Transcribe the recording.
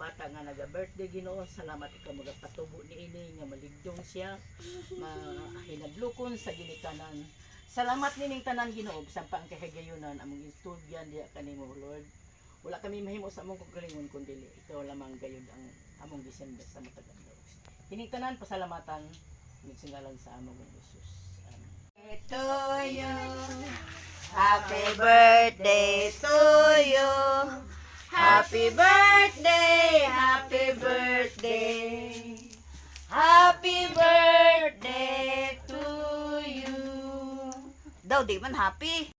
bata nga naga-birthday Ginoo, salamat ikaw magapatubo niini nga maligdong siya, mahinadlukon sa ginikanan. Salamat nining tanan Ginoo bisan pa ang kahigayunan among istudyan diha kanimo Lord. Wala kami mahimo sa among kagalingon kundi ikaw lamang gayud ang among Disyembre sa matag adlaw. Kining tanan pasalamatan migsingalan sa among Jesus. Amen. To you. Happy birthday to you. Happy birthday, happy birthday. Happy birthday to you. Daw, di man happy.